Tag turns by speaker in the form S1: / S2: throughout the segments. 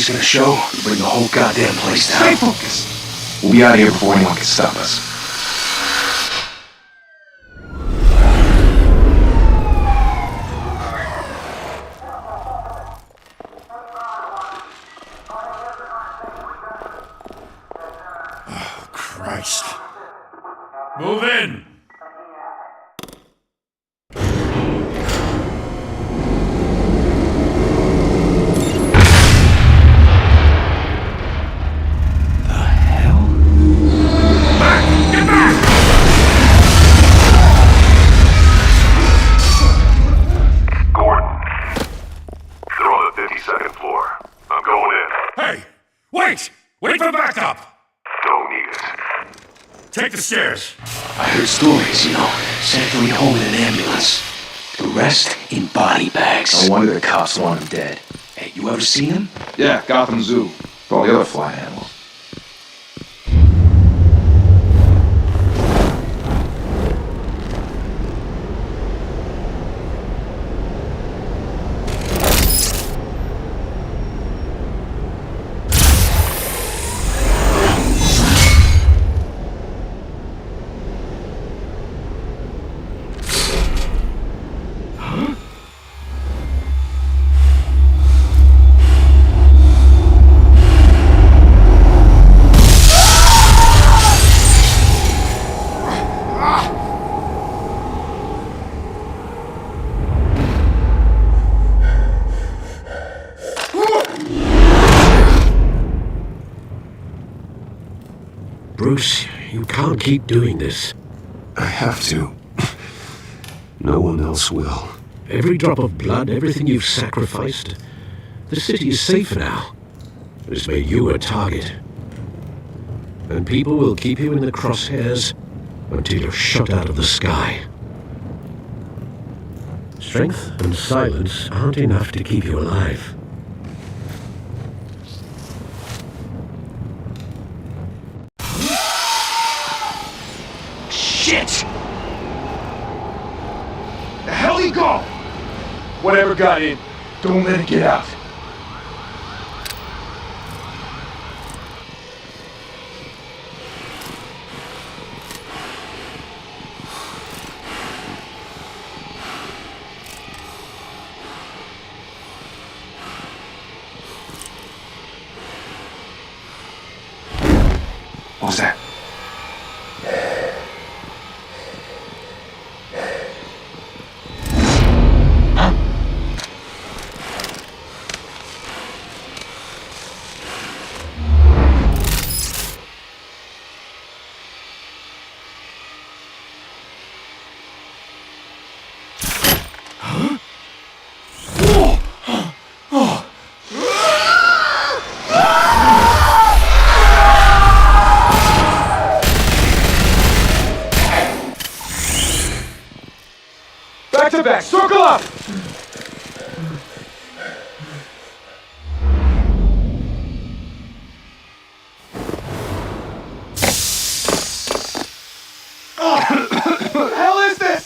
S1: music's gonna show, we bring the whole goddamn place down.
S2: Stay focused! We'll be out of here before anyone can stop us.
S3: Oh, Christ.
S4: Move in!
S5: Wait for backup!
S6: Don't need it.
S5: Take the stairs.
S1: I heard stories, sent to home in an ambulance. The rest in body bags.
S2: No wonder the cops want him dead.
S1: Hey, you ever seen him?
S2: Yeah, Gotham Zoo. With all the other flying animals.
S3: Bruce, you can't keep doing this.
S6: I have to. No one else will.
S3: Every drop of blood, everything you've sacrificed. The city is safe now. It's made you a target. And people will keep you in the crosshairs until you're shot out of the sky. Strength and silence aren't enough to keep you alive.
S1: Shit!
S2: The hell he go? Whatever got in, don't let it get out. What was that? Back to back, circle up! What the hell is this?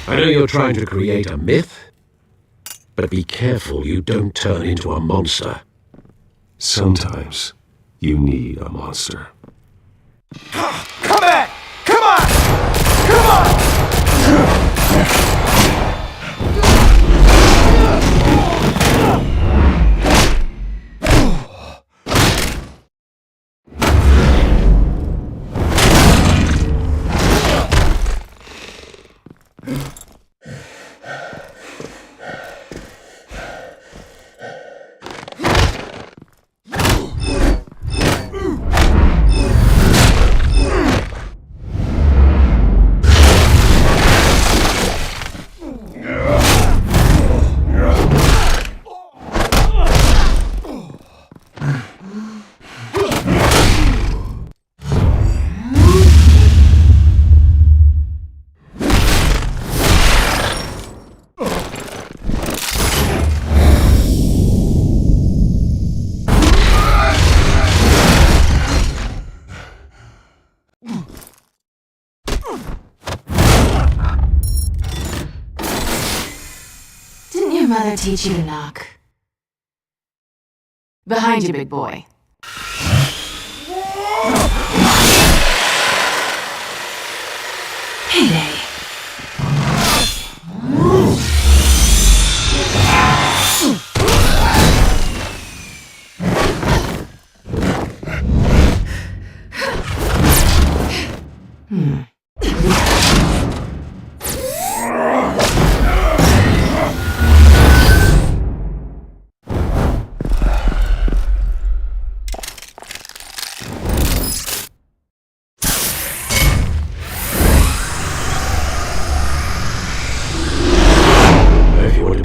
S3: I know you're trying to create a myth, but be careful you don't turn into a monster.
S6: Sometimes you need a monster.
S2: Come back! Come on! Come on!
S7: your mother teach you to knock? Behind you, big boy. Heyday.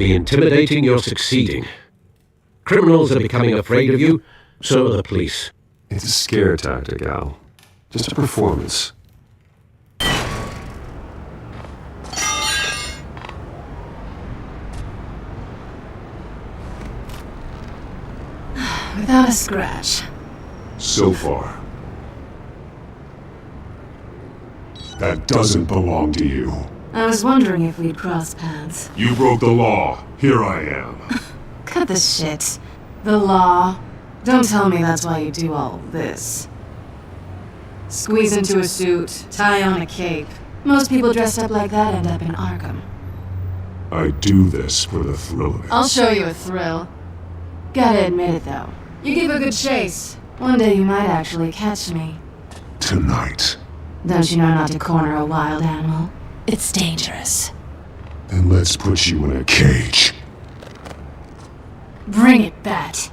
S3: Intimidating, you're succeeding. Criminals are becoming afraid of you, so are the police.
S6: It's a scare tactic, Al. Just a performance.
S7: Without a scratch.
S2: So far. That doesn't belong to you.
S7: I was wondering if we'd cross paths.
S2: You broke the law. Here I am.
S7: Cut the shit. The law. Don't tell me that's why you do all this. Squeeze into a suit, tie on a cape. Most people dressed up like that end up in Arkham.
S2: I do this for the thrill of it.
S7: I'll show you a thrill. Gotta admit it, though. You give a good chase. One day you might actually catch me.
S2: Tonight.
S7: Don't you know not to corner a wild animal? It's dangerous.
S2: Then let's put you in a cage.
S7: Bring it, Bat.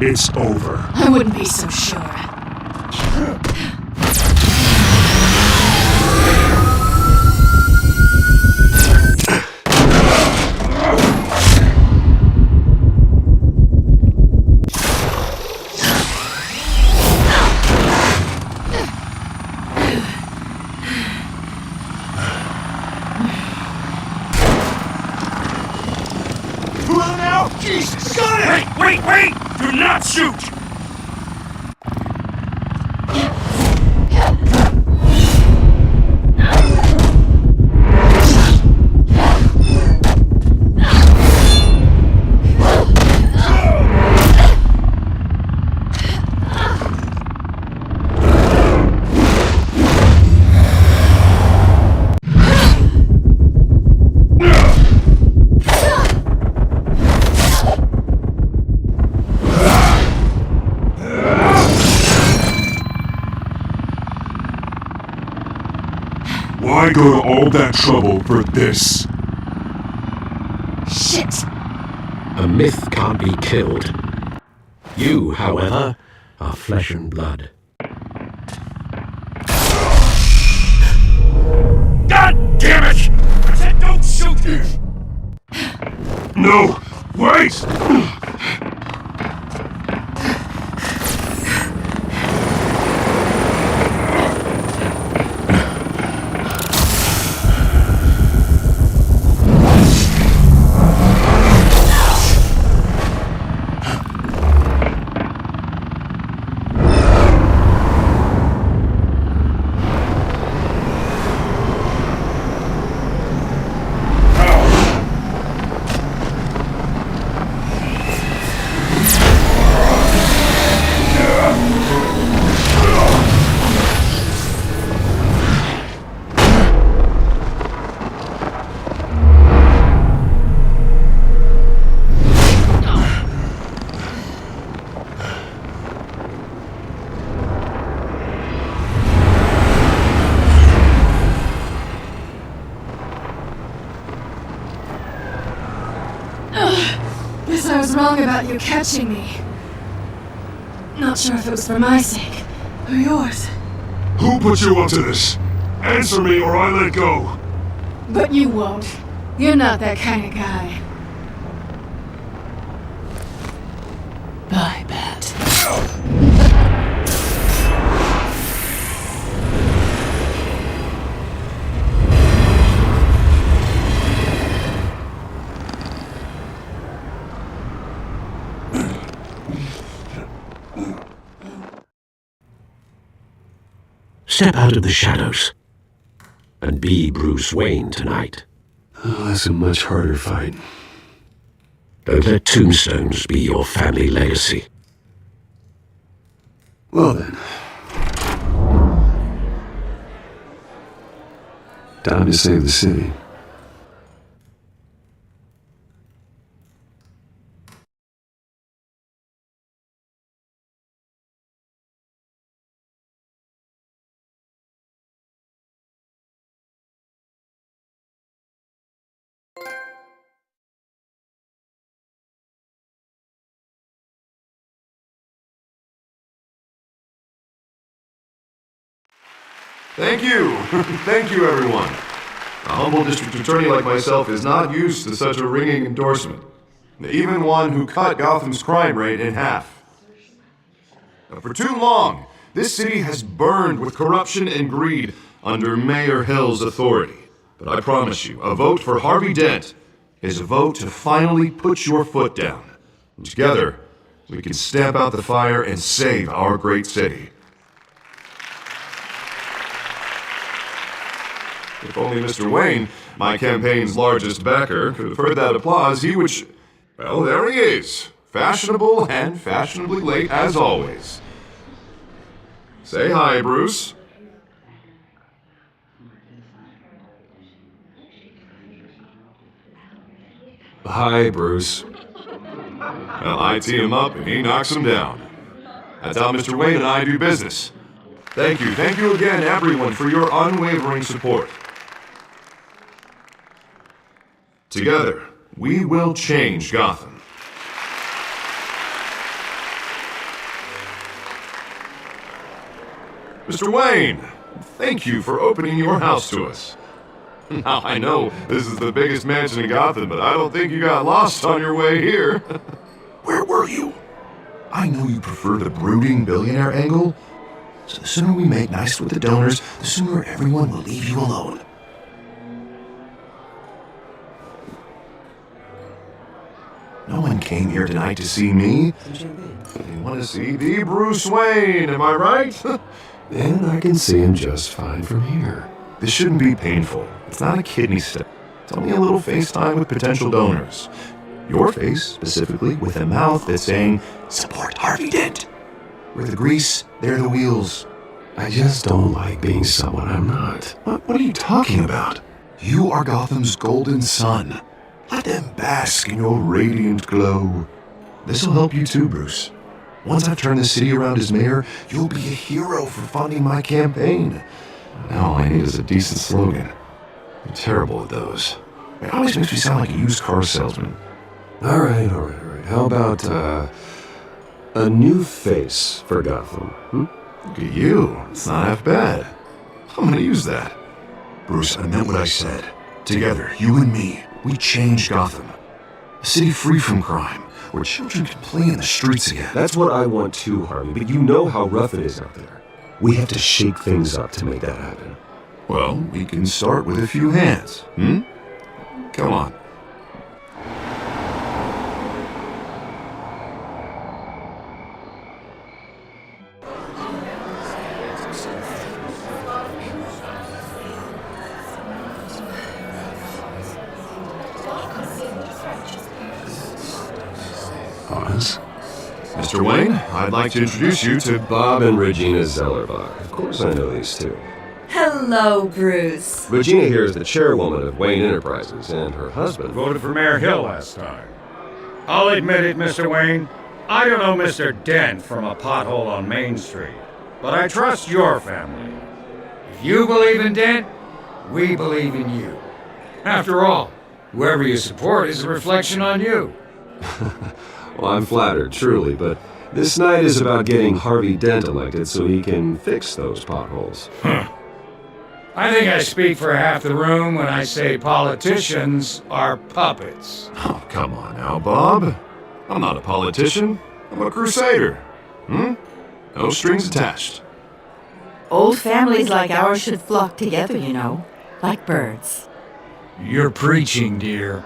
S2: It's over.
S7: I wouldn't be so sure.
S2: Run out! Jesus! Got it!
S5: Wait! Do not shoot!
S2: Why go to all that trouble for this?
S7: Shit!
S3: A myth can't be killed. You, however, are flesh and blood.
S5: God damn it! I said don't shoot!
S2: No! Wait!
S7: Guess I was wrong about you catching me. Not sure if it was for my sake or yours.
S6: Who put you up to this? Answer me or I let go.
S7: But you won't. You're not that kind of guy. Bye, Bat.
S3: Step out of the shadows and be Bruce Wayne tonight.
S6: Oh, that's a much harder fight.
S3: Don't let tombstones be your family legacy.
S6: Well then. Time to save the city.
S8: Thank you. Thank you, everyone. A humble district attorney like myself is not used to such a ringing endorsement. Even one who cut Gotham's crime rate in half. For too long, this city has burned with corruption and greed under Mayor Hill's authority. But I promise you, a vote for Harvey Dent is a vote to finally put your foot down. And together, we can stamp out the fire and save our great city. If only Mr. Wayne, my campaign's largest backer, could have heard that applause, he would well, there he is. Fashionable and fashionably late as always. Say hi, Bruce.
S6: Hi, Bruce.
S8: Well, I tee him up and he knocks him down. That's how Mr. Wayne and I do business. Thank you again, everyone, for your unwavering support. Together, we will change Gotham. Mr. Wayne, thank you for opening your house to us. Now, I know this is the biggest mansion in Gotham, but I don't think you got lost on your way here. Where were you? I know you prefer the brooding billionaire angle, so the sooner we make nice with the donors, the sooner everyone will leave you alone. No one came here tonight to see me. They want to see the Bruce Wayne, am I right?
S6: And I can see him just fine from here.
S8: This shouldn't be painful. It's not a kidney stone. It's only a little FaceTime with potential donors. Your face, specifically, with a mouth that's saying, support Harvey Dent. We're the grease, they're the wheels.
S6: I just don't like being someone I'm not.
S8: What are you talking about? You are Gotham's golden sun. Let them bask in your radiant glow. This'll help you too, Bruce. Once I've turned the city around as mayor, you'll be a hero for funding my campaign. Now all I need is a decent slogan. I'm terrible at those. It always makes me sound like a used car salesman.
S6: All right. How about, a new face for Gotham,
S8: Look at you. It's not half bad. I'm gonna use that. Bruce, I meant what I said. Together, you and me, we change Gotham. A city free from crime, where children can play in the streets again.
S6: That's what I want too, Harvey, but you know how rough it is out there. We have to shake things up to make that happen.
S8: Well, we can start with a few hands, Come on.
S6: Pause.
S8: Mr. Wayne, I'd like to introduce you to
S6: Bob and Regina Zellerbach. Of course I know these two.
S9: Hello, Bruce.
S6: Regina here is the chairwoman of Wayne Enterprises, and her husband
S4: Voted for Mayor Hill last time. I'll admit it, Mr. Wayne. I don't know Mr. Dent from a pothole on Main Street, but I trust your family. If you believe in Dent, we believe in you. After all, whoever you support is a reflection on you.
S6: Well, I'm flattered, truly, but this night is about getting Harvey Dent elected so he can fix those potholes.
S4: I think I speak for half the room when I say politicians are puppets.
S8: Oh, come on now, Bob. I'm not a politician. I'm a crusader. No strings attached.
S9: Old families like ours should flock together, you know, like birds.
S4: You're preaching, dear.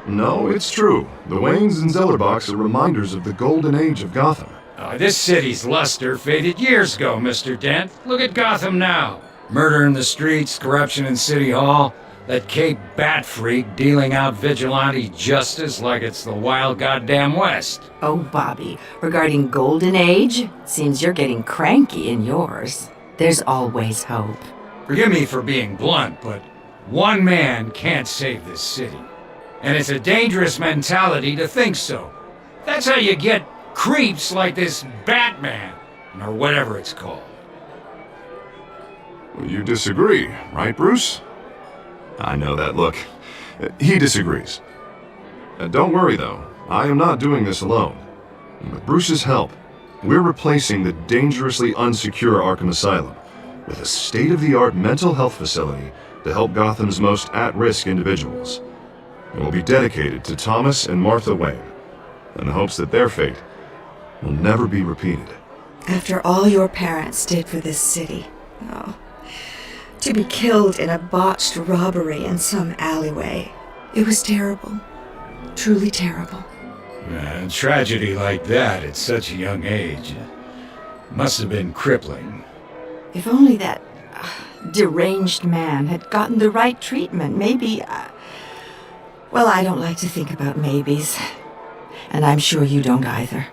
S8: No, it's true. The Waynes and Zellerbachs are reminders of the golden age of Gotham.
S4: This city's luster faded years ago, Mr. Dent. Look at Gotham now. Murder in the streets, corruption in City Hall, that Cape Bat freak dealing out vigilante justice like it's the wild goddamn West.
S9: Oh, Bobby, regarding Golden Age, seems you're getting cranky in yours. There's always hope.
S4: Forgive me for being blunt, but one man can't save this city. And it's a dangerous mentality to think so. That's how you get creeps like this Batman, or whatever it's called.
S8: You disagree, right, Bruce? I know that look. He disagrees. Don't worry, though. I am not doing this alone. With Bruce's help, we're replacing the dangerously unsecure Arkham Asylum with a state-of-the-art mental health facility to help Gotham's most at-risk individuals. It will be dedicated to Thomas and Martha Wayne, in the hopes that their fate will never be repeated.
S10: After all your parents did for this city, to be killed in a botched robbery in some alleyway, it was terrible. Truly terrible.
S4: A tragedy like that at such a young age must have been crippling.
S9: If only that deranged man had gotten the right treatment, maybe... well, I don't like to think about maybes. And I'm sure you don't either.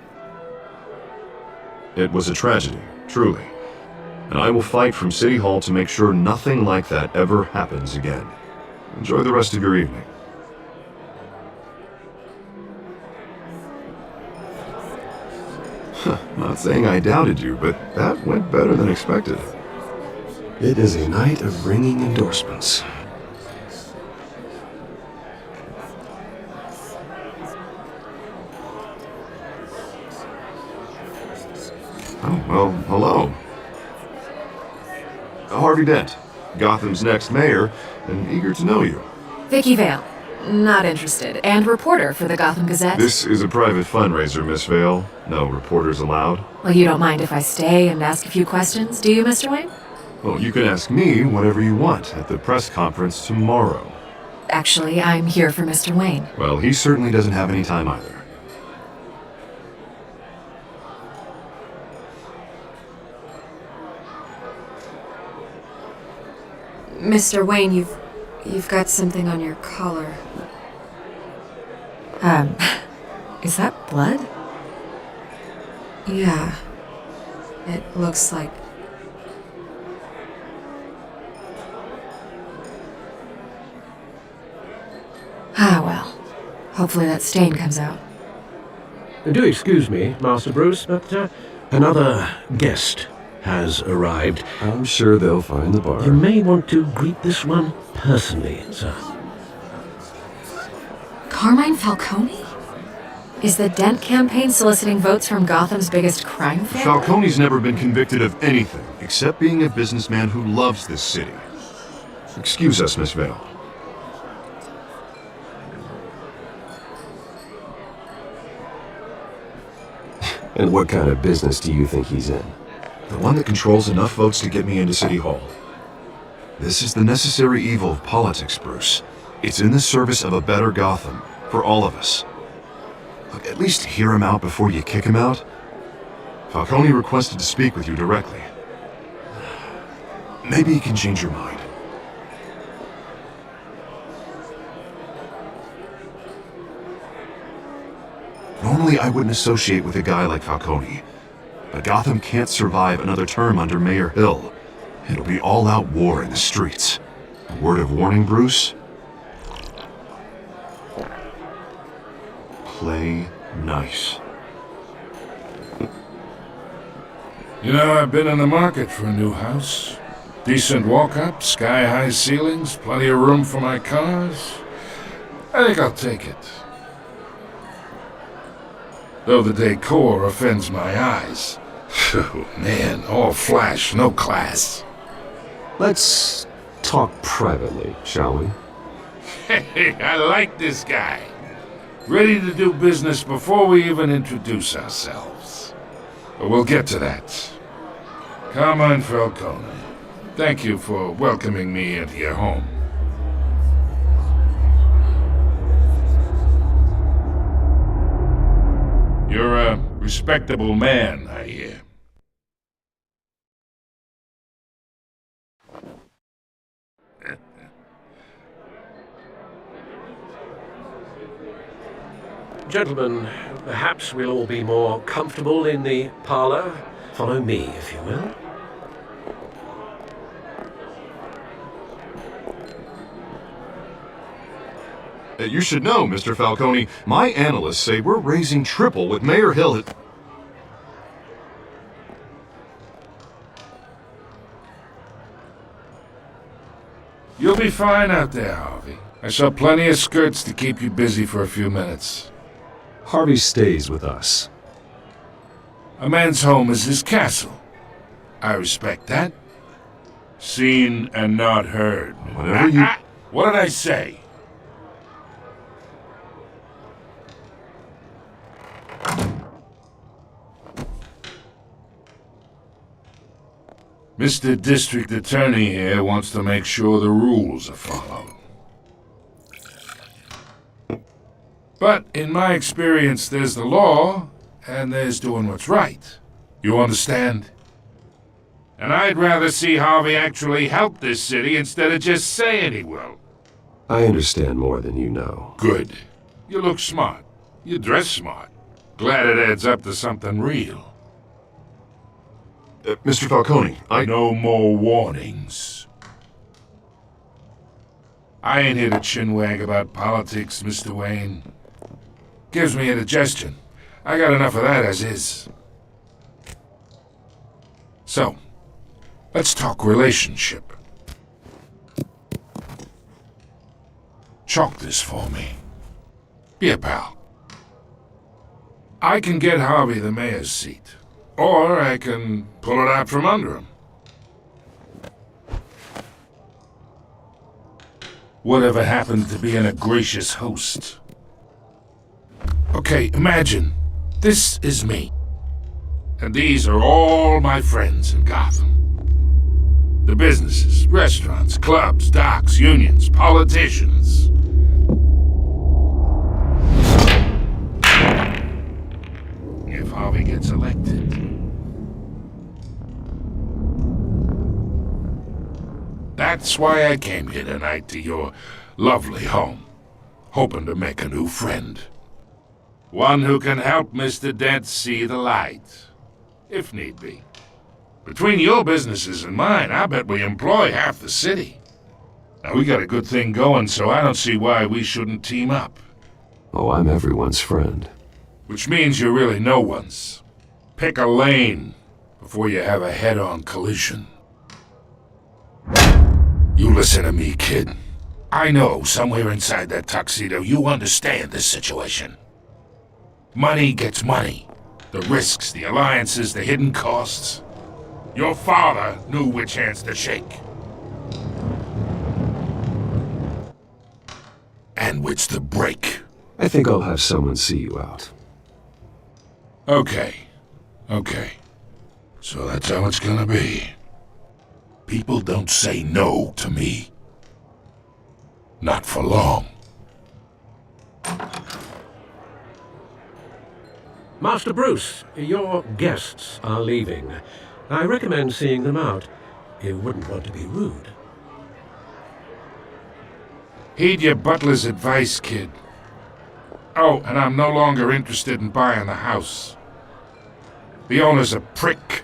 S8: It was a tragedy, truly. And I will fight from City Hall to make sure nothing like that ever happens again. Enjoy the rest of your evening. Not saying I doubted you, but that went better than expected.
S6: It is a night of ringing endorsements.
S8: Oh, well, hello. Harvey Dent, Gotham's next mayor, and eager to know you.
S7: Vicky Vale. Not interested. And reporter for the Gotham Gazette.
S8: This is a private fundraiser, Miss Vale. No reporters allowed.
S7: Well, you don't mind if I stay and ask a few questions, do you, Mr. Wayne?
S8: Well, you can ask me whatever you want at the press conference tomorrow.
S7: Actually, I'm here for Mr. Wayne.
S8: Well, he certainly doesn't have any time either.
S10: Mr. Wayne, you've got something on your collar.
S7: Is that blood?
S10: Yeah. It looks like...
S7: Well. Hopefully that stain comes out.
S3: Do excuse me, Master Bruce, but another guest has arrived.
S6: I'm sure they'll find the bar.
S3: You may want to greet this one personally, sir.
S7: Carmine Falcone? Is the Dent campaign soliciting votes from Gotham's biggest crime family?
S8: Falcone's never been convicted of anything except being a businessman who loves this city. Excuse us, Miss Vale.
S6: And what kind of business do you think he's in?
S8: The one that controls enough votes to get me into City Hall. This is the necessary evil of politics, Bruce. It's in the service of a better Gotham, for all of us. Look, at least hear him out before you kick him out. Falcone requested to speak with you directly. Maybe he can change your mind. Normally, I wouldn't associate with a guy like Falcone. But Gotham can't survive another term under Mayor Hill. It'll be all-out war in the streets. A word of warning, Bruce? Play nice.
S5: You know, I've been in the market for a new house. Decent walk-up, sky-high ceilings, plenty of room for my cars. I think I'll take it. though the decor offends my eyes. Oh, man, all flash, no class.
S6: Let's talk privately, shall we?
S5: Hey, I like this guy. Ready to do business before we even introduce ourselves. But we'll get to that. Carmine Falcone, thank you for welcoming me into your home. You're a respectable man, I hear.
S3: Gentlemen, perhaps we'll all be more comfortable in the parlor. Follow me, if you will.
S8: You should know, Mr. Falcone, my analysts say we're raising triple with Mayor Hill.
S5: You'll be fine out there, Harvey. I saw plenty of skirts to keep you busy for a few minutes.
S6: Harvey stays with us.
S5: A man's home is his castle. I respect that. Seen and not heard.
S8: Whatever you...
S5: What did I say? Mr. District Attorney here wants to make sure the rules are followed. But in my experience, there's the law, and there's doing what's right. You understand? And I'd rather see Harvey actually help this city instead of just saying he will.
S6: I understand more than you know.
S5: Good. You look smart. You dress smart. Glad it adds up to something real.
S8: Mr. Falcone,
S5: No more warnings. I ain't here to chinwag about politics, Mr. Wayne. Gives me indigestion. I got enough of that as is. So, let's talk relationship. Chalk this for me. Be a pal. I can get Harvey the mayor's seat, or I can pull it out from under him. Whatever happened to being a gracious host? Okay, imagine, this is me. And these are all my friends in Gotham. The businesses, restaurants, clubs, docks, unions, politicians. If Harvey gets elected. That's why I came here tonight to your lovely home, hoping to make a new friend. One who can help Mr. Dent see the light, if need be. Between your businesses and mine, I bet we employ half the city. Now, we got a good thing going, so I don't see why we shouldn't team up.
S6: Oh, I'm everyone's friend.
S5: Which means you're really no one's. Pick a lane before you have a head-on collision. You listen to me, kid. I know somewhere inside that tuxedo you understand this situation. Money gets money. The risks, the alliances, the hidden costs. Your father knew which hands to shake. And which to break.
S6: I think I'll have someone see you out.
S5: Okay. So that's how it's gonna be. People don't say no to me. Not for long.
S3: Master Bruce, your guests are leaving. I recommend seeing them out. You wouldn't want to be rude.
S5: Heed your butler's advice, kid. Oh, and I'm no longer interested in buying the house. The owner's a prick,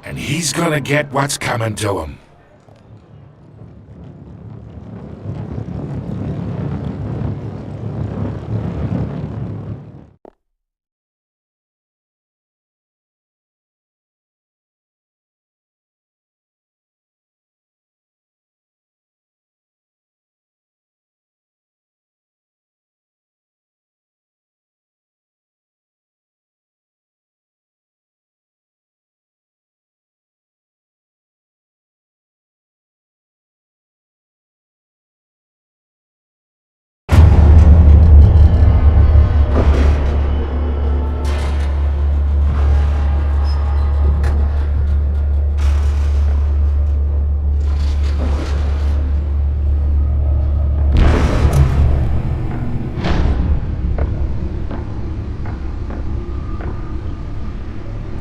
S5: and he's gonna get what's coming to him.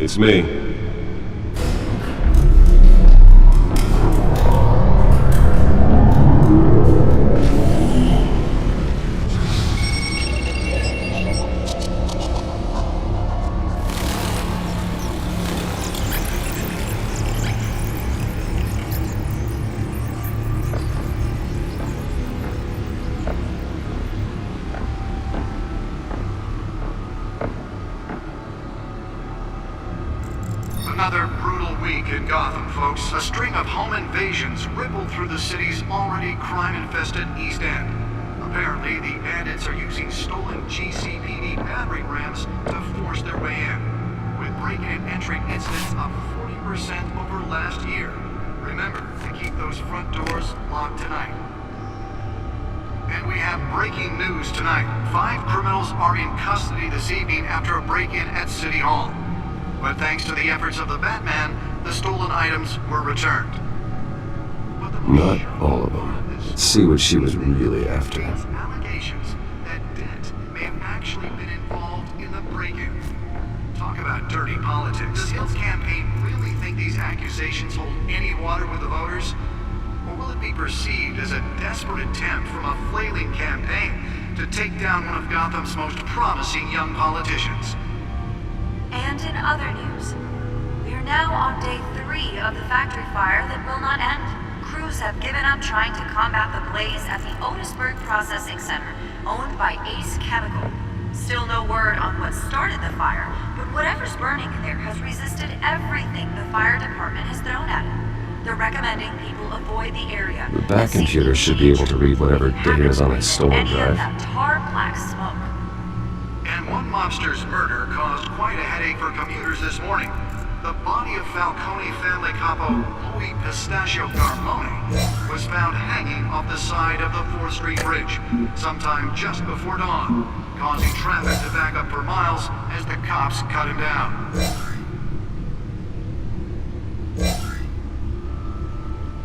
S6: It's me.
S11: Another brutal week in Gotham, folks. A string of home invasions rippled through the city's already crime-infested East End. Apparently, the bandits are using stolen GCPD battering rams to force their way in, with break-in and entry incidents up 40% over last year. Remember to keep those front doors locked tonight. And we have breaking news tonight. 5 criminals are in custody this evening after a break-in at City Hall. But thanks to the efforts of the Batman, the stolen items were returned.
S6: Not all of them. Let's see what she was really after.
S11: Allegations that Dent may have actually been involved in the break-in. Talk about dirty politics. Does Hill's campaign really think these accusations hold any water with the voters? Or will it be perceived as a desperate attempt from a flailing campaign to take down one of Gotham's most promising young politicians?
S12: And in other news, we are now on day 3 of the factory fire that will not end. Crews have given up trying to combat the blaze at the Otisburg Processing Center, owned by Ace Chemical. Still no word on what started the fire, but whatever's burning in there has resisted everything the fire department has thrown at it. They're recommending people avoid the area.
S6: The back computer should be able to read whatever data is on that stolen drive.
S12: That tar black smoke.
S11: And one mobster's murder caused quite a headache for commuters this morning. The body of Falcone family capo Louis Pistachio Carmone was found hanging off the side of the 4th Street Bridge sometime just before dawn, causing traffic to back up for miles as the cops cut him down.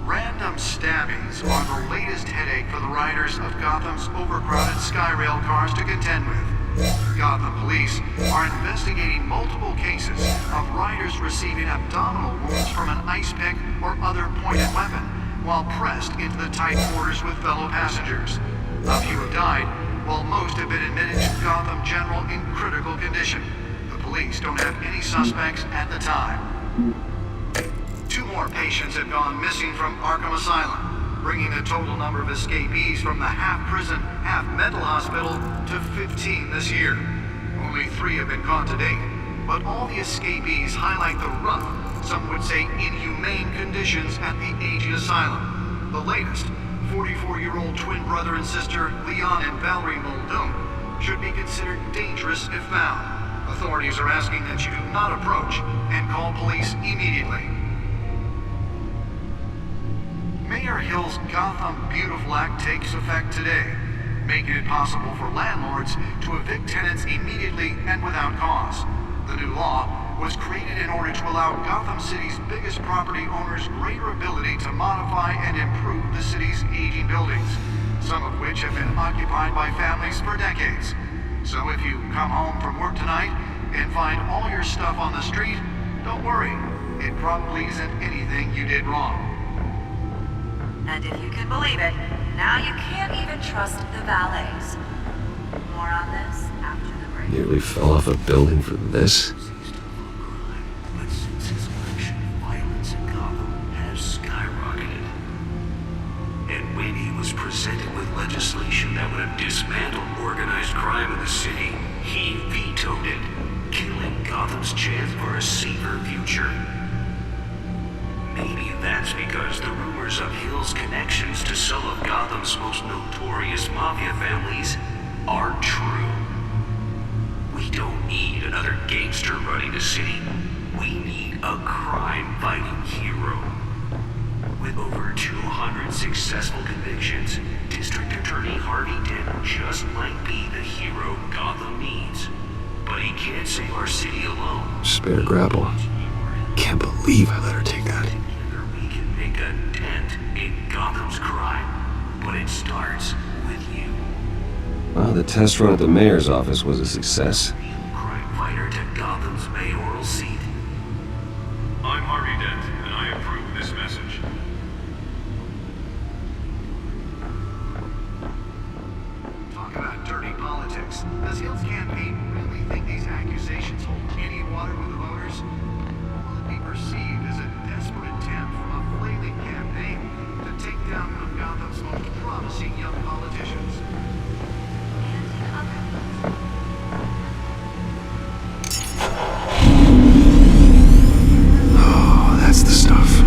S11: Random stabbings are the latest headache for the riders of Gotham's overcrowded Skyrail cars to contend with. Gotham police are investigating multiple cases of riders receiving abdominal wounds from an ice pick or other pointed weapon while pressed into the tight quarters with fellow passengers. A few have died, while most have been admitted to Gotham General in critical condition. The police don't have any suspects at the time. 2 more patients have gone missing from Arkham Asylum, bringing the total number of escapees from the half-prison, half-mental hospital to 15 this year. Only 3 have been caught to date, but all the escapees highlight the rough, some would say inhumane conditions at the aging asylum. The latest, 44-year-old twin brother and sister Leon and Valerie Muldoon, should be considered dangerous if found. Authorities are asking that you do not approach and call police immediately. Mayor Hill's Gotham Beautiful Act takes effect today, making it possible for landlords to evict tenants immediately and without cause. The new law was created in order to allow Gotham City's biggest property owners greater ability to modify and improve the city's aging buildings, some of which have been occupied by families for decades. So if you come home from work tonight and find all your stuff on the street, don't worry. It probably isn't anything you did wrong.
S12: And if you can believe it, now you can't even trust the valets. More on this after the break.
S6: Nearly fell off a building for this.
S1: But since his election, violence in Gotham has skyrocketed. And when he was presented with legislation that would have dismantled organized crime in the city, he vetoed it, killing Gotham's chance for a safer future. Maybe that's because the rumors of Hill's connections to some of Gotham's most notorious mafia families are true. We don't need another gangster running the city. We need a crime-fighting hero. With over 200 successful convictions, District Attorney Harvey Dent just might be the hero Gotham needs. But he can't save our city alone.
S6: Spare grapple. Can't believe I let her take that.
S1: We can make a dent in Gotham's crime, but it starts with you.
S6: Well, the test run at the mayor's office was a success.
S1: Crime fighter to Gotham's mayoral seat.
S13: I'm Harvey Dent, and I approve this message.
S11: Talk about dirty politics. Does Hill's campaign really think these accusations hold any water with the voters? Will it be perceived as a desperate attempt from a flailing campaign to take down one of Gotham's most promising young politicians?
S6: Oh, that's the stuff.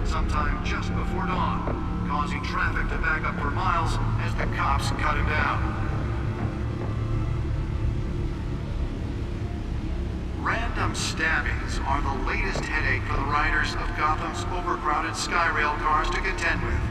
S11: Sometime just before dawn, causing traffic to back up for miles as the cops cut him down. Random stabbings are the latest headache for the riders of Gotham's overcrowded Skyrail cars to contend with.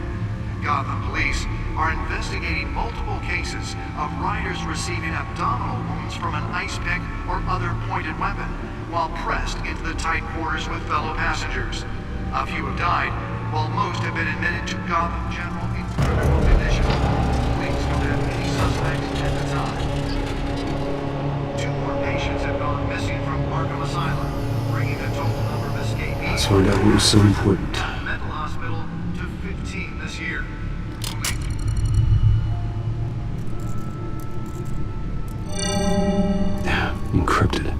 S11: Gotham police are investigating multiple cases of riders receiving abdominal wounds from an ice pick or other pointed weapon while pressed into the tight quarters with fellow passengers. A few have died, while most have been admitted to Gotham General in critical condition. Police don't have any suspects at the time. 2 more patients have gone missing from Arkham Asylum, bringing the total number of escapees.
S6: Let's find out what was so important.
S11: Mental hospital to 15 this year.
S6: Encrypted.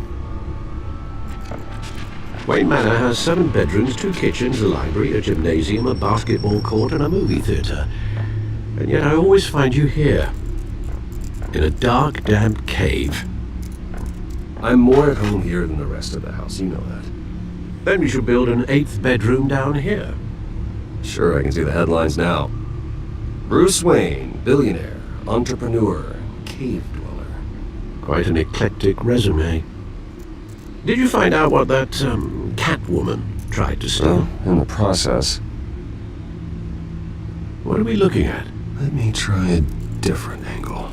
S3: Wayne Manor has 7 bedrooms, 2 kitchens, a library, a gymnasium, a basketball court, and a movie theater. And yet I always find you here, in a dark, damp cave.
S6: I'm more at home here than the rest of the house, you know that.
S3: Then we should build an 8th bedroom down here.
S6: Sure, I can see the headlines now. Bruce Wayne, billionaire, entrepreneur, cave dweller.
S3: Quite an eclectic resume. Did you find out what that, Catwoman tried to steal?
S6: Well, in the process.
S3: What are we looking at?
S6: Let me try a different angle.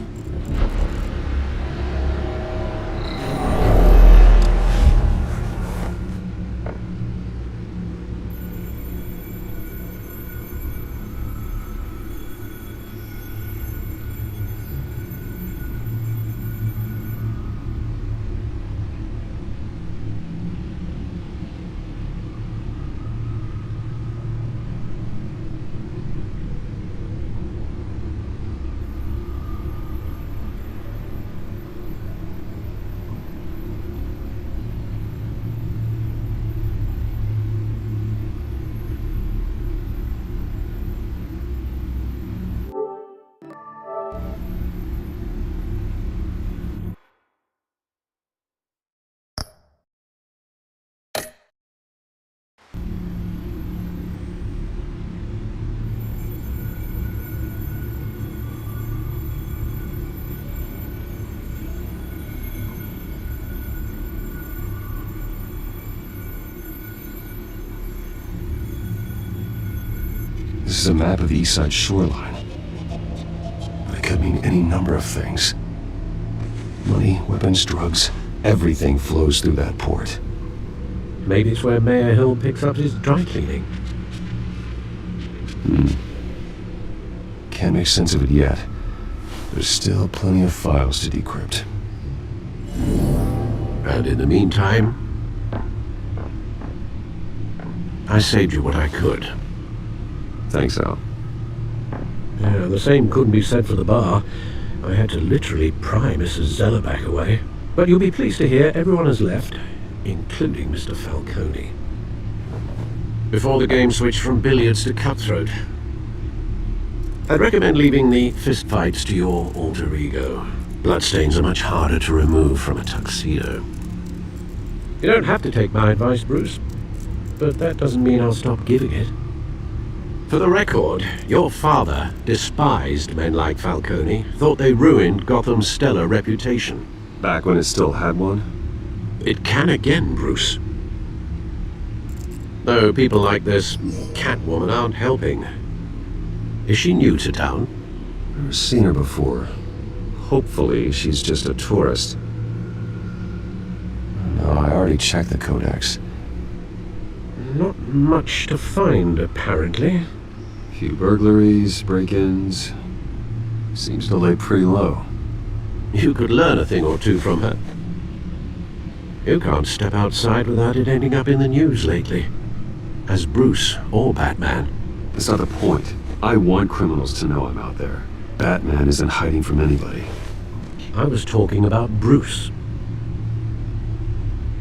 S6: This is a map of the East Side shoreline. It could mean any number of things. Money, weapons, drugs, everything flows through that port.
S3: Maybe it's where Mayor Hill picks up his dry cleaning.
S6: Can't make sense of it yet. There's still plenty of files to decrypt.
S3: And in the meantime, I saved you what I could.
S6: Thanks, Al.
S3: Yeah, the same couldn't be said for the bar. I had to literally pry Mrs. Zellerback away. But you'll be pleased to hear everyone has left, including Mr. Falcone. Before the game switched from billiards to cutthroat. I'd recommend leaving the fistfights to your alter ego. Bloodstains are much harder to remove from a tuxedo. You don't have to take my advice, Bruce, but that doesn't mean I'll stop giving it. For the record, your father despised men like Falcone, thought they ruined Gotham's stellar reputation.
S6: Back when it still had one?
S3: It can again, Bruce. Though people like this Catwoman aren't helping. Is she new to town?
S6: I've seen her before. Hopefully, she's just a tourist. No, I already checked the codex.
S3: Not much to find, apparently.
S6: Few burglaries, break-ins. Seems to lay pretty low.
S3: You could learn a thing or two from her. You can't step outside without it ending up in the news lately. As Bruce or Batman.
S6: That's not the point. I want criminals to know I'm out there. Batman isn't hiding from anybody.
S3: I was talking about Bruce.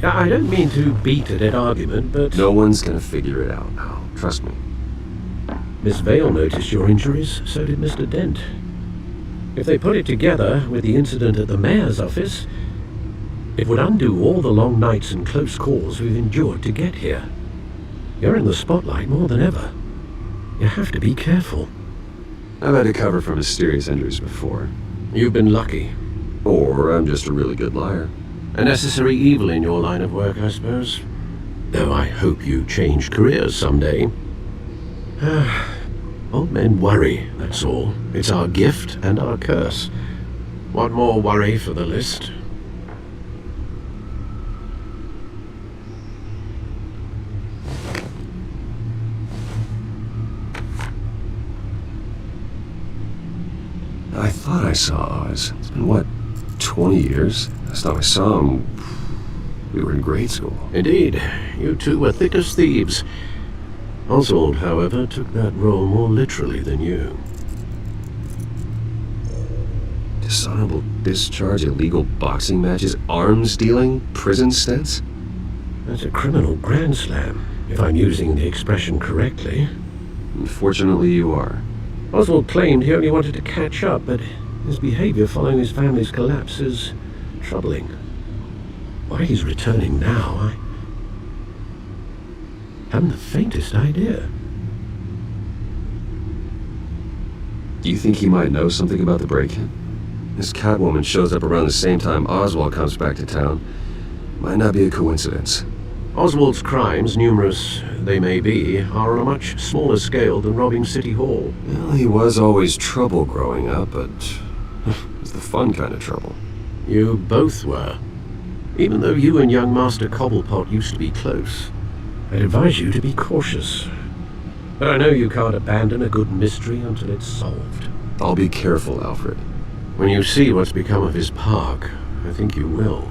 S3: I don't mean to beat a dead argument, but...
S6: No one's gonna figure it out now. Trust me.
S3: Miss Vale noticed your injuries, so did Mr. Dent. If they put it together with the incident at the mayor's office, it would undo all the long nights and close calls we've endured to get here. You're in the spotlight more than ever. You have to be careful.
S6: I've had to cover for mysterious injuries before.
S3: You've been lucky.
S6: Or I'm just a really good liar.
S3: A necessary evil in your line of work, I suppose. Though I hope you change careers someday. Old men worry, that's all. It's our gift and our curse. One more worry for the list.
S6: I thought I saw Oz. It's been, what, 20 years? Last time I saw him, we were in grade school.
S3: Indeed. You two were thick as thieves. Oswald, however, took that role more literally than you.
S6: Dishonorable discharge, illegal boxing matches, arms dealing, prison stints?
S3: That's a criminal grand slam, if I'm using the expression correctly.
S6: Unfortunately, you are.
S3: Oswald claimed he only wanted to catch up, but his behavior following his family's collapse is troubling. Why he's returning now, I haven't the faintest idea.
S6: Do you think he might know something about the break-in? This Catwoman shows up around the same time Oswald comes back to town. Might not be a coincidence.
S3: Oswald's crimes, numerous they may be, are on a much smaller scale than robbing City Hall.
S6: Well, he was always trouble growing up, but it was the fun kind of trouble.
S3: You both were. Even though you and young Master Cobblepot used to be close, I'd advise you to be cautious. But I know you can't abandon a good mystery until it's solved.
S6: I'll be careful, Alfred.
S3: When you see what's become of his park, I think you will.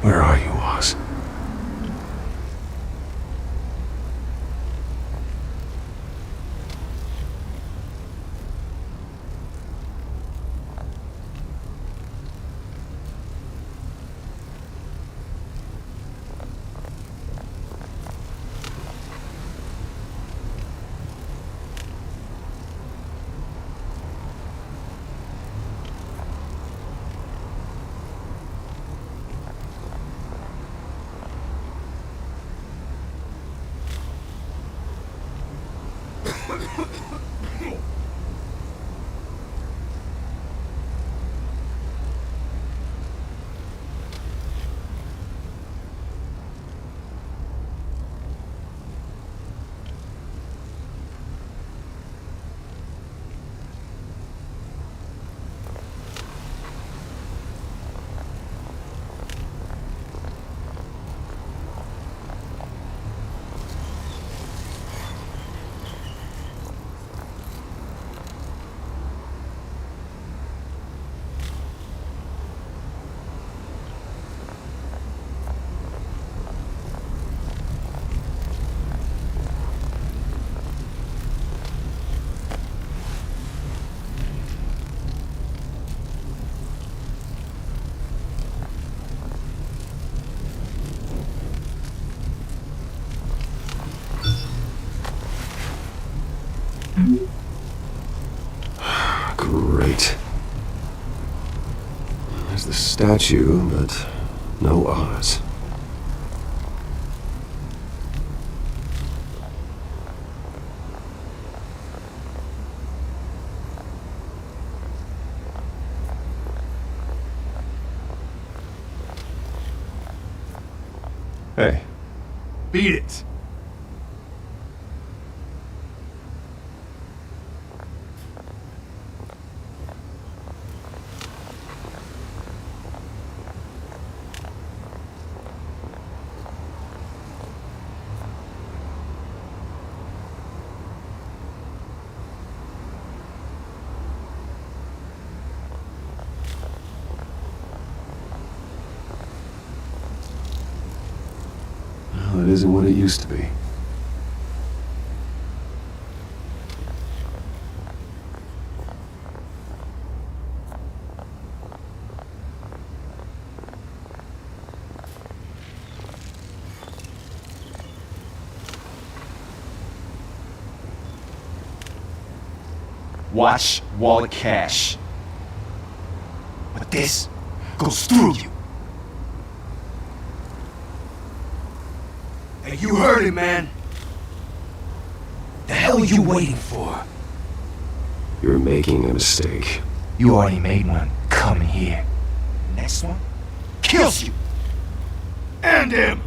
S6: Where are you, Oz? Great. There's the statue, but no Oz. Hey.
S2: Beat it.
S6: It isn't what it used to be.
S2: Watch wallet cash. But this goes through you. Hey, you heard it, man. The hell are you waiting for?
S6: You're making a mistake.
S2: You already made one. Come here. Next one kills you. And him.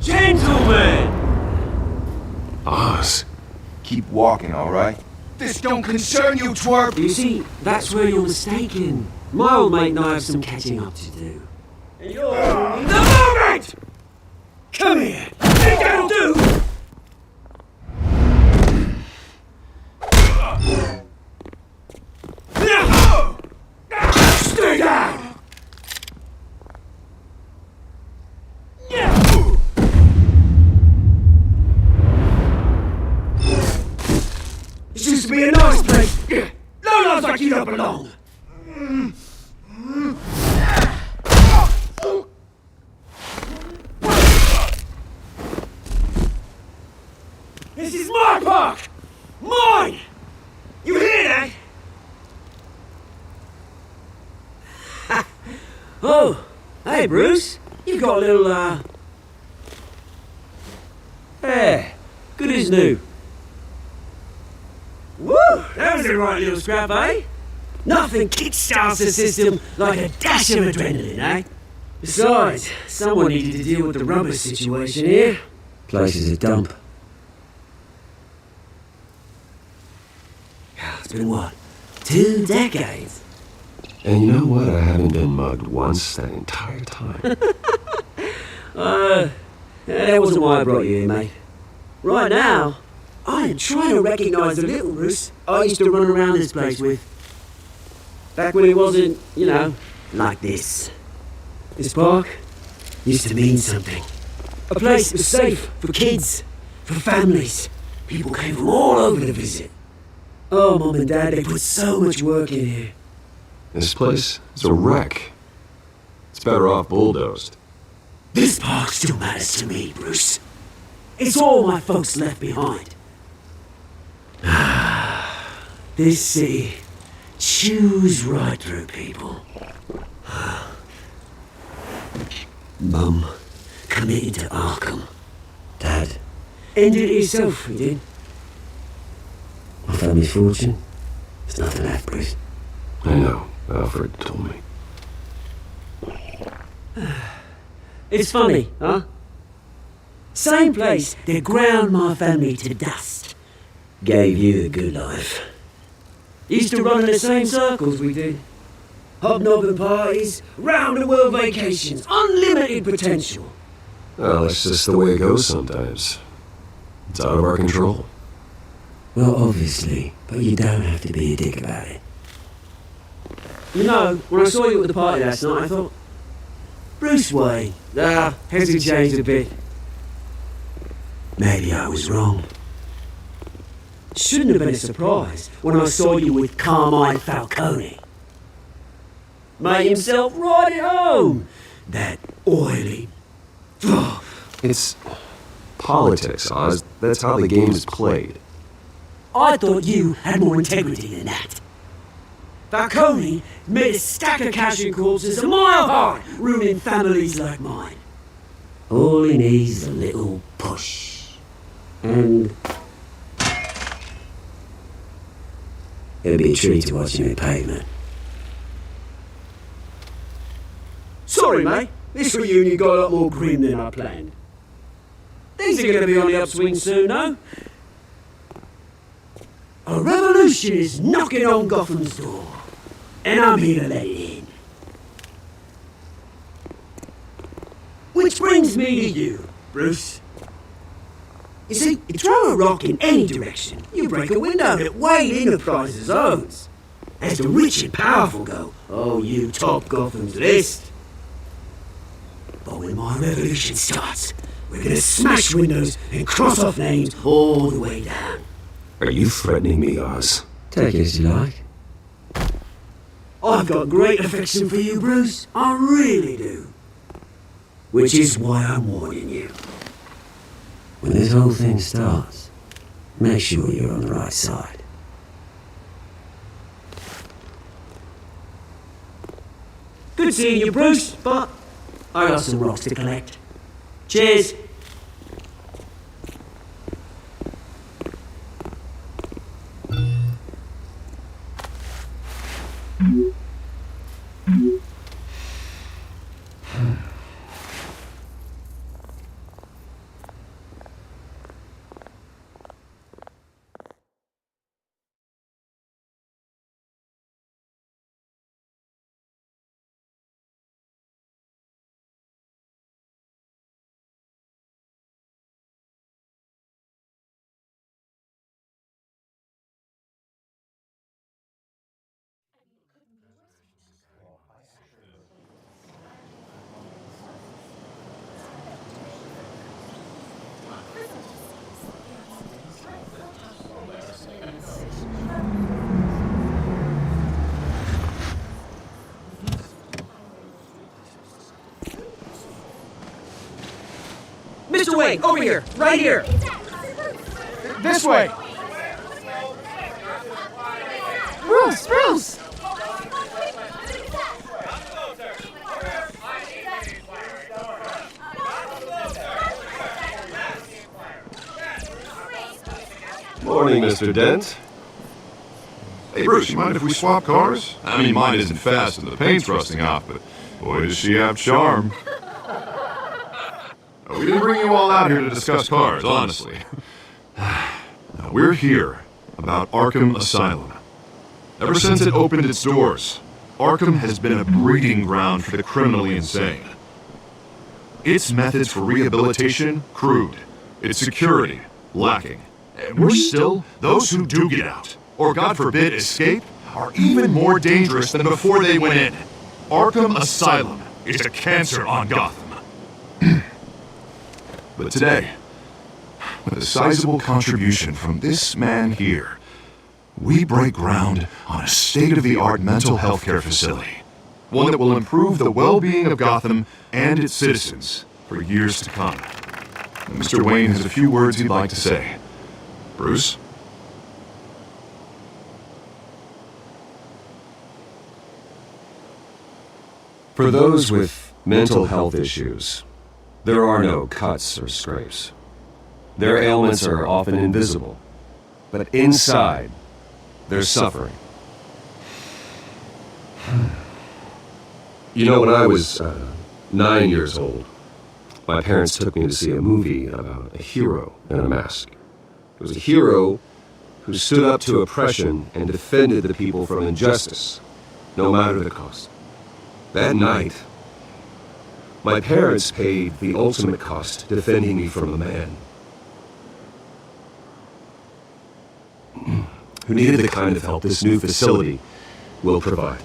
S14: Gentlemen!
S6: Oz.
S2: Keep walking, all right? This don't concern you, twerp.
S14: You see, that's where you're mistaken. My old mate and I have some catching up to do. And you're in the moment! Come here! Think that'll do? Stay down! This used to be a nice place. No lives like you don't belong. This is my park! Mine! You hear that? Oh, hey Bruce. You've got a little, Yeah, good as new. Woo! That was a right little scrap, eh? Nothing kickstarts the system like a dash of adrenaline, eh? Besides, someone needed to deal with the rubber situation here. Place is a dump. It's been what? 2 decades?
S6: And you know what? I haven't been mugged once that entire time.
S14: That wasn't why I brought you here, mate. Right now, I am trying to recognize the little Bruce I used to run around this place with. Back when it wasn't, you know, like this. This park used to mean something. A place that was safe for kids, for families. People came from all over to visit. Oh, Mum and Dad, they put so much work in here.
S6: This place is a wreck. It's better off bulldozed.
S14: This park still matters to me, Bruce. It's all my folks left behind. This city chews right through people. Mum committed to Arkham. Dad ended it himself, he did. My family's fortune, there's nothing left, Bruce.
S6: I know. Alfred told me.
S14: It's funny, huh? Same place that ground my family to dust. Gave you the good life. Used to run in the same circles we did. Hobnobbing parties, round the world vacations, unlimited potential.
S6: Well, that's just the way it goes sometimes. It's out of our control.
S14: Well, obviously, but you don't have to be a dick about it. You know, when I saw you at the party last night, I thought, Bruce Wayne. Hasn't changed a bit. Maybe I was wrong. Shouldn't have been a surprise when I saw you with Carmine Falcone. Made himself right at home. That oily.
S6: It's politics, Oz. That's how the game is played.
S14: I thought you had more integrity than that. Falcone made a stack of cash and corpses a mile high, ruining families like mine. All he needs is a little push. And it'll be a treat to watch him in pavement. Sorry, mate. This reunion got a lot more grim than I planned. Things are going to be on the upswing soon, though. A revolution is knocking on Gotham's door, and I'm here to let it in. Which brings me to you, Bruce. You see, you throw a rock in any direction, you break a window that Wayne Enterprises owns. As the rich and powerful go, oh, you top Gotham's list. But when my revolution starts, we're gonna smash windows and cross off names all the way down.
S6: Are you threatening me, Oz?
S14: Take it as you like. I've got great affection for you, Bruce. I really do. Which is why I'm warning you. When this whole thing starts, make sure you're on the right side. Good seeing you, Bruce, but I got some rocks to collect. Cheers. Mr. Wayne, over here, right here.
S2: This way!
S7: Bruce, Bruce!
S6: Morning, Mr. Dent.
S8: Hey, Bruce, you mind if we swap cars? I mean, mine isn't fast and the paint's rusting off, but boy, does she have charm. We didn't bring you all out here to discuss cars, honestly. We're here about Arkham Asylum. Ever since it opened its doors, Arkham has been a breeding ground for the criminally insane. Its methods for rehabilitation, crude. Its security, lacking. And worse still, those who do get out, or God forbid escape, are even more dangerous than before they went in. Arkham Asylum is a cancer on Gotham. But today, with a sizable contribution from this man here, we break ground on a state-of-the-art mental health care facility. One that will improve the well-being of Gotham and its citizens for years to come. Mr. Wayne has a few words he'd like to say. Bruce?
S6: For those with mental health issues, there are no cuts or scrapes. Their ailments are often invisible, but inside, they're suffering. You know, when I was 9 years old, my parents took me to see a movie about a hero in a mask. It was a hero who stood up to oppression and defended the people from injustice, no matter the cost. That night, my parents paid the ultimate cost defending me from a man who needed the kind of help this new facility will provide.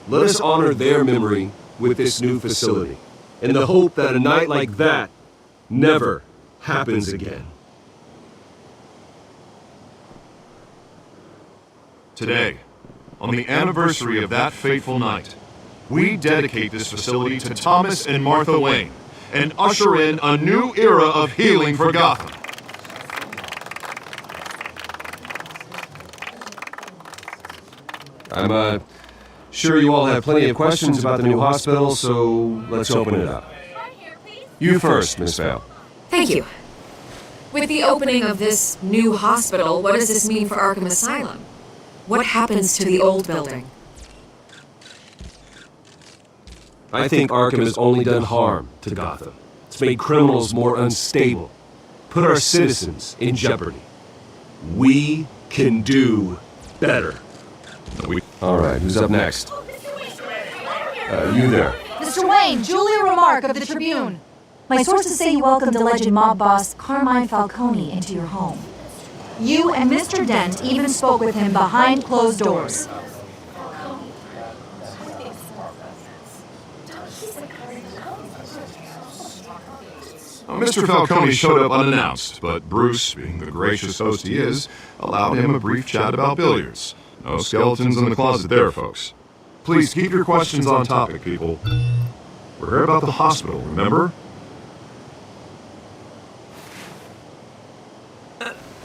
S6: Let us honor their memory with this new facility, in the hope that a night like that never happens again.
S8: Today, on the anniversary of that fateful night, we dedicate this facility to Thomas and Martha Wayne and usher in a new era of healing for Gotham.
S6: I'm sure you all have plenty of questions about the new hospital, so let's open it up. You first, Miss Vale.
S15: Thank you. With the opening of this new hospital, what does this mean for Arkham Asylum? What happens to the old building?
S6: I think Arkham has only done harm to Gotham. It's made criminals more unstable, put our citizens in jeopardy. We can do better. All right, who's up next? You there.
S16: Mr. Wayne, Julia Remark of the Tribune. My sources say you welcomed alleged mob boss Carmine Falcone into your home. You and Mr. Dent even spoke with him behind closed doors.
S8: Mr. Falcone showed up unannounced, but Bruce, being the gracious host he is, allowed him a brief chat about billiards. No skeletons in the closet there, folks. Please keep your questions on topic, people. We're here about the hospital, remember?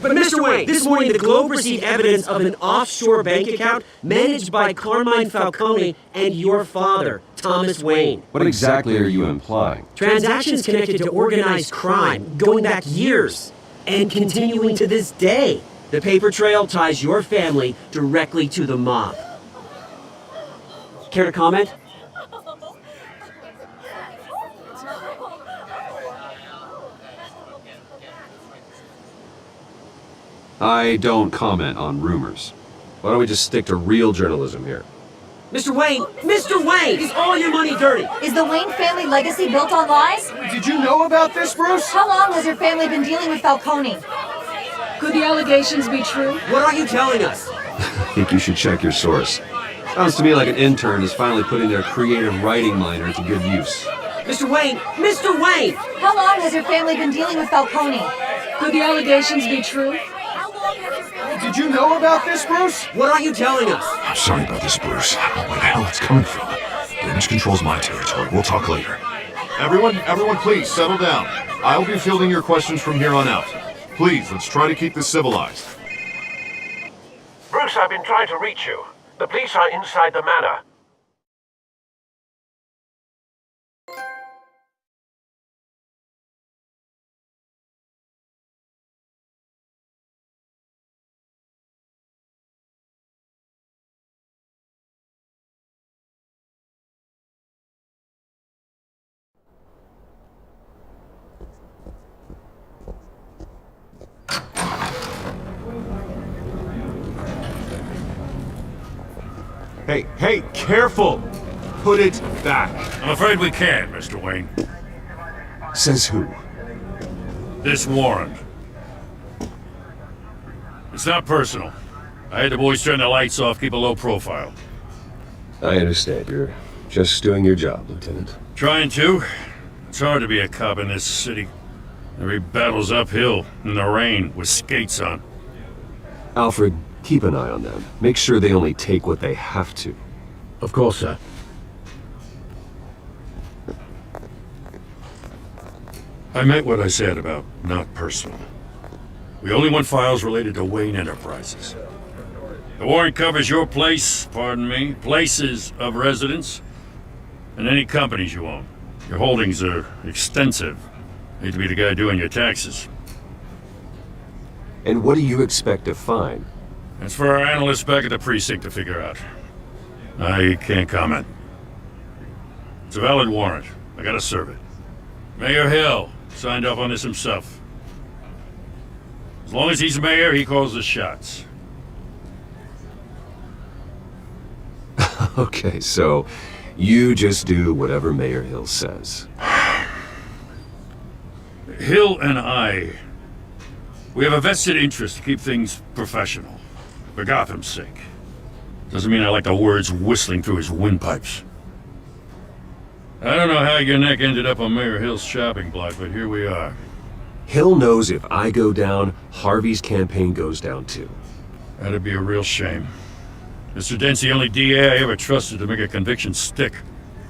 S14: But Mr. Wayne, this morning the Globe received evidence of an offshore bank account managed by Carmine Falcone and your father, Thomas Wayne.
S6: What exactly are you implying?
S14: Transactions connected to organized crime, going back years, and continuing to this day. The paper trail ties your family directly to the mob. Care to comment?
S6: I don't comment on rumors. Why don't we just stick to real journalism here?
S14: Mr. Wayne! Mr. Wayne! Is all your money dirty?
S16: Is the Wayne family legacy built on lies?
S2: Did you know about this, Bruce?
S16: How long has your family been dealing with Falcone? Could the allegations be true?
S14: What are you telling us?
S6: I think you should check your source. Sounds to me like an intern is finally putting their creative writing minor to good use.
S14: Mr. Wayne! Mr. Wayne!
S16: How long has your family been dealing with Falcone? Could the allegations be true?
S2: Did you know about this, Bruce?
S14: What are you telling us?
S8: I'm sorry about this, Bruce. I don't know where the hell it's coming from. Damage control's my territory. We'll talk later. Everyone, please settle down. I'll be fielding your questions from here on out. Please, let's try to keep this civilized.
S3: Bruce, I've been trying to reach you. The police are inside the manor.
S2: Hey, careful! Put it back.
S4: I'm afraid we can't, Mr. Wayne.
S2: Says who?
S4: This warrant. It's not personal. I had the boys turn the lights off, keep a low profile.
S6: I understand. You're just doing your job, Lieutenant.
S4: Trying to. It's hard to be a cop in this city. Every battle's uphill, in the rain, with skates on.
S6: Alfred, keep an eye on them. Make sure they only take what they have to.
S3: Of course, sir.
S4: I meant what I said about not personal. We only want files related to Wayne Enterprises. The warrant covers your place, pardon me, places of residence, and any companies you own. Your holdings are extensive. Hate to be the guy doing your taxes.
S6: And what do you expect to find?
S4: That's for our analysts back at the precinct to figure out. I can't comment. It's a valid warrant. I gotta serve it. Mayor Hill signed off on this himself. As long as he's mayor, he calls the shots.
S6: Okay, so you just do whatever Mayor Hill says.
S4: Hill and I, we have a vested interest to keep things professional, for Gotham's sake. Doesn't mean I like the words whistling through his windpipes. I don't know how your neck ended up on Mayor Hill's shopping block, but here we are.
S6: Hill knows if I go down, Harvey's campaign goes down too.
S4: That'd be a real shame.
S13: Mr. Dent's the only DA I ever trusted to make a conviction stick.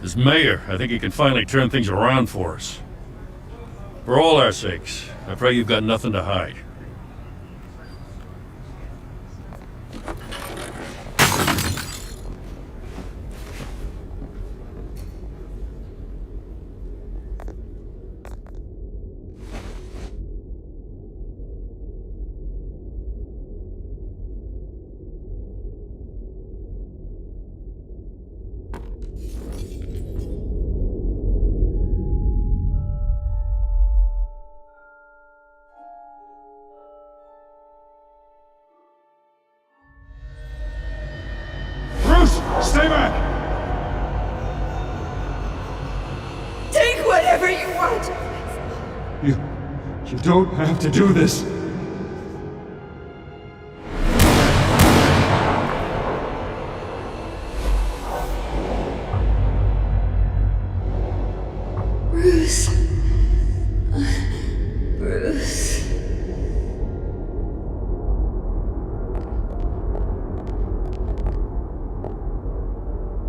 S13: As mayor, I think he can finally turn things around for us. For all our sakes, I pray you've got nothing to hide.
S2: Stay back!
S10: Take whatever you want!
S2: You don't have to do this.
S10: Bruce. Bruce.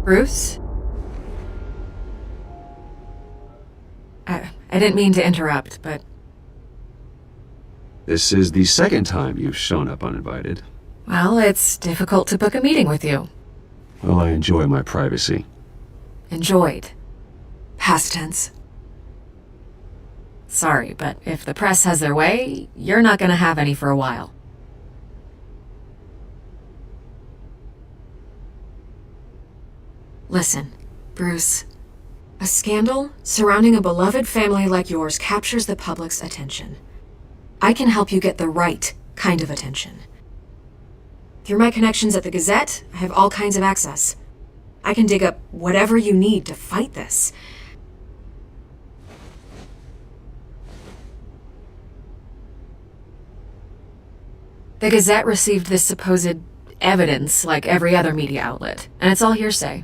S15: Bruce? I didn't mean to interrupt, but
S6: This is the second time you've shown up uninvited.
S15: well, it's difficult to book a meeting with you.
S6: Well, I enjoy my privacy.
S15: Enjoyed. Past tense. Sorry, but if the press has their way, you're not gonna have any for a while. Listen, Bruce. A scandal surrounding a beloved family like yours captures the public's attention. I can help you get the right kind of attention. Through my connections at the Gazette, I have all kinds of access. I can dig up whatever you need to fight this. The Gazette received this supposed evidence like every other media outlet, and it's all hearsay.